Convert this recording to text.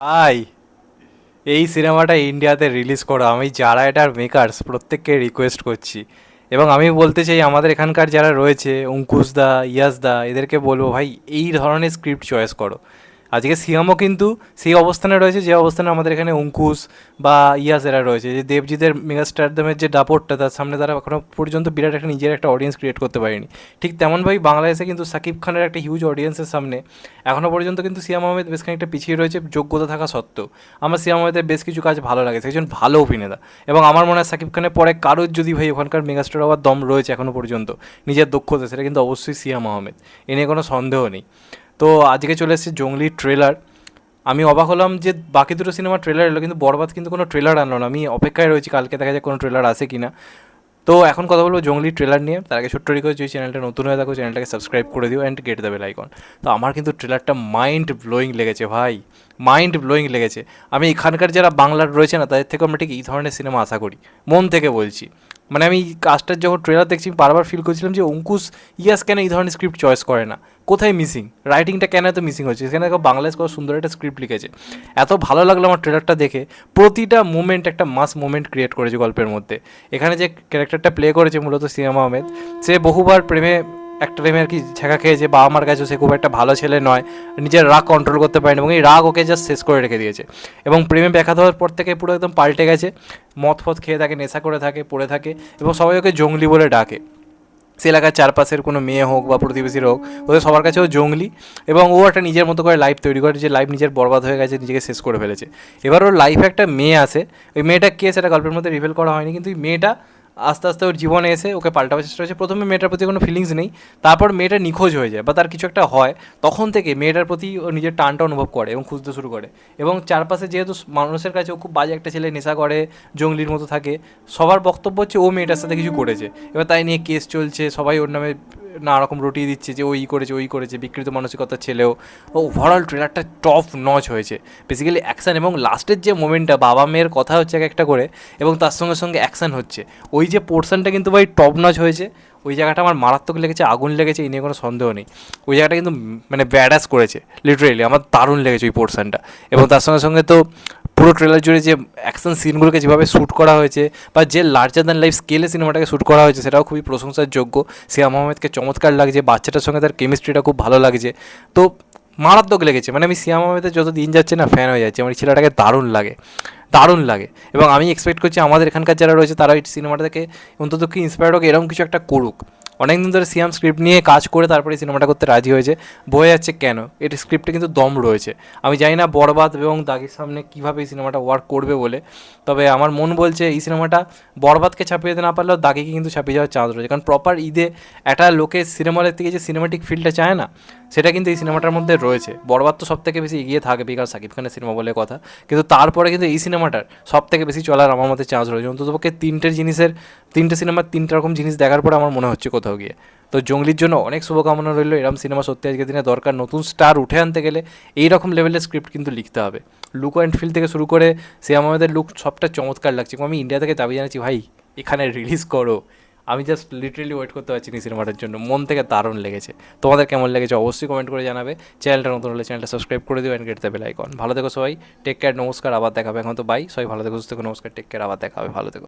ভাই, এই সিনেমাটা ইন্ডিয়াতে রিলিজ করো। আমি যারা এটার মেকার্স প্রত্যেককে রিকোয়েস্ট করছি, এবং আমি বলতে চাই আমাদের এখানকার যারা রয়েছে অঙ্কুশ দা, ইয়াস দা, এদেরকে বলবো ভাই এই ধরনের স্ক্রিপ্ট চয়েস করো। আজকে সিয়ামও কিন্তু সেই অবস্থানে রয়েছে যে অবস্থানে আমাদের এখানে অঙ্কুশ বা ইয়াস এরা রয়েছে, যে দেবজিতের মেগাস্টারদমের যে দাপটটা তার সামনে তারা এখনও পর্যন্ত বিরাট একটা নিজের একটা অডিয়েন্স ক্রিয়েট করতে পারেনি। ঠিক তেমনভাবেই বাংলাদেশে কিন্তু সাকিব খানের একটা হিউজ অডিয়েন্সের সামনে এখনও পর্যন্ত কিন্তু সিয়াম আহমেদ বেশ খানিকটা পিছিয়ে রয়েছে যোগ্যতা থাকা সত্ত্বেও। আমার সিয়াম আহমেদের বেশ কিছু কাজ ভালো লাগে, সে একজন ভালো অভিনেতা, এবং আমার মনে হয় সাকিব খানের পরে কারোর যদি ভাই ওখানকার মেগাস্টার হওয়ার দম রয়েছে এখনও পর্যন্ত নিজের দক্ষতা, সেটা কিন্তু অবশ্যই সিয়াম আহমেদ, এ নিয়ে কোনো সন্দেহ নেই। তো আজকে চলে এসেছে জঙ্গলির ট্রেলার। আমি অবাক হলাম যে বাকি দুটো সিনেমার ট্রেলার এলো কিন্তু বরবাদ কিন্তু কোনো ট্রেলার আনলো না। আমি অপেক্ষায় রয়েছি কালকে দেখা যায় কোনো ট্রেলার আসে কি না। তো এখন কথা বলবো জঙ্গলি ট্রেলার নিয়ে। তার আগে ছোট্ট রিকোয়েস্ট, যদি চ্যানেলটা নতুন হয়ে থাকো চ্যানেলটাকে সাবস্ক্রাইব করে দিও and get the bell icon. তো আমার কিন্তু ট্রেলারটা মাইন্ড ব্লোয়িং লেগেছে ভাই, মাইন্ড ব্লোয়িং লেগেছে। আমি এখানকার যারা বাংলার রয়েছে না তাদের থেকে আমরা ঠিক এই ধরনের সিনেমা আশা করি, মন থেকে বলছি। মানে আমি কাজটার যখন ট্রেলার দেখছি আমি বারবার ফিল করছিলাম যে অঙ্কুশ ইয়াস কেন এই ধরনের স্ক্রিপ্ট চয়েস করে না, কোথায় মিসিং, রাইটিংটা কেন এত মিসিং হচ্ছে। সেখানে দেখো বাংলাদেশ কত সুন্দর একটা স্ক্রিপ্ট লিখেছে। এত ভালো লাগলো আমার ট্রেলারটা দেখে, প্রতিটা মুমেন্ট একটা মাস মুমেন্ট ক্রিয়েট করেছে গল্পের মধ্যে। এখানে যে ক্যারেক্টারটা প্লে করেছে মূলত সিয়াম আহমেদ, সে বহুবার প্রেমে একটা টাইমে আর কি ছেঁকা খেয়েছে, বাবা মার কাছেও সে খুব একটা ভালো ছেলে নয়, নিজের রাগ কন্ট্রোল করতে পারেনি এবং এই রাগ ওকে জাস্ট শেষ করে রেখে দিয়েছে। এবং প্রেমে ব্যাঘাত হওয়ার পর থেকে পুরো একদম পাল্টে গেছে, মদ ফদ খেয়ে থাকে, নেশা করে থাকে, পড়ে থাকে, এবং সবাই ওকে জঙ্গলি বলে ডাকে। সে এলাকার চারপাশের কোনো মেয়ে হোক বা প্রতিবেশীর হোক, ওদের সবার কাছেও জঙ্গলি। এবং ও একটা নিজের মতো করে লাইফ তৈরি করে, যে লাইফ নিজের বরবাদ হয়ে গেছে, নিজেকে শেষ করে ফেলেছে। এবার ওর লাইফে একটা মেয়ে আসে, ওই মেয়েটা কে সেটা গল্পের মধ্যে রিভিল করা হয়নি, কিন্তু ওই মেয়েটা আস্তে আস্তে ওর জীবনে এসে ওকে পাল্টাবার চেষ্টা হয়েছে। প্রথমে মেয়েটার প্রতি কোনো ফিলিংস নেই, তারপর মেয়েটা নিখোঁজ হয়ে যায় বা তার কিছু একটা হয়, তখন থেকে মেয়েটার প্রতি ও নিজের টানটা অনুভব করে এবং খুঁজতে শুরু করে। এবং চারপাশে যেহেতু মানুষের কাছে ও খুব বাজে একটা ছেলে, নেশা করে, জঙ্গলির মতো থাকে, সবার বক্তব্য হচ্ছে ও মেয়েটার সাথে কিছু করেছে। এবার তাই নিয়ে কেস চলছে, সবাই ওর নামে নানা রকম রটিয়ে দিচ্ছে যে ওই করেছে ওই করেছে, বিকৃত মানসিকতার ছেলেও। ও ওভারঅল ট্রেলারটা টপ নচ হয়েছে। বেসিক্যালি অ্যাকশান এবং লাস্টের যে মোমেন্টটা, বাবা মেয়ের কথা হচ্ছে এক একটা করে এবং তার সঙ্গে সঙ্গে অ্যাকশান হচ্ছে, ওই যে পোর্শনটা কিন্তু ভাই টপ নচ হয়েছে। ওই জায়গাটা আমার মারাত্মক লেগেছে, আগুন লেগেছে, এই নিয়ে কোনো সন্দেহ নেই। ওই জায়গাটা কিন্তু মানে ব্যাডাস করেছে লিটারেলি, আমার দারুণ লেগেছে ওই পোর্শনটা। এবং তার সঙ্গে সঙ্গে তো পুরো ট্রেলার জুড়ে যে অ্যাকশন সিনগুলোকে যেভাবে শ্যুট করা হয়েছে বা যে লার্জার দ্যান লাইফ স্কেলে সিনেমাটাকে শ্যুট করা হয়েছে, সেটাও খুবই প্রশংসার যোগ্য। সিয়াম আহমেদকে চমৎকার লাগছে, বাচ্চাটার সঙ্গে তার কেমিস্ট্রিটা খুব ভালো লাগছে। তো মারাত্মক লেগেছে, মানে আমি সিয়াম আহমেদের যত দিন যাচ্ছে না ফ্যান হয়ে যাচ্ছে, আমার এই ছেলেটাকে দারুণ লাগে, দারুণ লাগে। এবং আমি এক্সপেক্ট করছি আমাদের এখানকার যারা রয়েছে তারা এই সিনেমাটা থেকে অন্তত কি ইন্সপায়ার্ড হোক, এরকম কিছু একটা করুক। অনেক দিন ধরে সিয়াম স্ক্রিপ্ট নিয়ে কাজ করে তারপরে সিনেমাটা করতে রাজি হয়েছে, বোঝা যাচ্ছে কেন, এর স্ক্রিপ্টে কিন্তু দম রয়েছে। আমি জানি না বরবাদ এবং দাগের সামনে কীভাবে এই সিনেমাটা ওয়ার্ক করবে বলে, তবে আমার মন বলছে এই সিনেমাটা বরবাদকে ছাপিয়ে দিতে না পারলেও দাগিকে কিন্তু ছাপিয়ে যাওয়ার চান্স রয়েছে। কারণ প্রপার ঈদে একটা লোকে সিনেমা হলের থেকে যে সিনেমাটিক ফিলটা চায় না, সেটা কিন্তু এই সিনেমাটার মধ্যে রয়েছে। বরবাদ তো সব থেকে বেশি এগিয়ে থাকবে কারণ সাকিব খানের সিনেমা বলে কথা, কিন্তু তারপরে কিন্তু এই সিনেমাটার সব থেকে বেশি চলার আমার মধ্যে চান্স রয়েছে। অন্ততপক্ষে তিনটে সিনেমার তিনটে রকম জিনিস দেখার পরে আমার মনে হচ্ছে কোথাও গিয়ে। তো জঙ্গলির জন্য অনেক শুভকামনা রইল। এরকম সিনেমা সত্যি আজকের দিনে দরকার। নতুন স্টার উঠে আনতে গেলে এই রকম লেভেলের স্ক্রিপ্ট কিন্তু লিখতে হবে। লুক অ্যান্ড ফিল থেকে শুরু করে সিয়াম আহমেদের লুক সবটা চমৎকার লাগছে। আমি ইন্ডিয়া থেকে দাবি জানাচ্ছি ভাই এখানে রিলিজ করো। আমি জাস্ট লিটারেলি ওয়েট করতে পারছি না সিনেমাটার জন্য, মন থেকে দারুণ লেগেছে। তোমাদের কেমন লেগেছে অবশ্যই কমেন্ট করে জানাবে। চ্যানেলটা নতুন হলে চ্যানেলটা সাবস্ক্রাইব করে দিও and get the bell icon. ভালো থেকো সবাই, টেক কেয়ার, নমস্কার, আবার দেখাবে। এখন তো বাই, সবাই ভালো থেকো, সুস্থ থেকো, নমস্কার, টেক কেয়ার, আবার দেখা হবে, ভালো থেকো।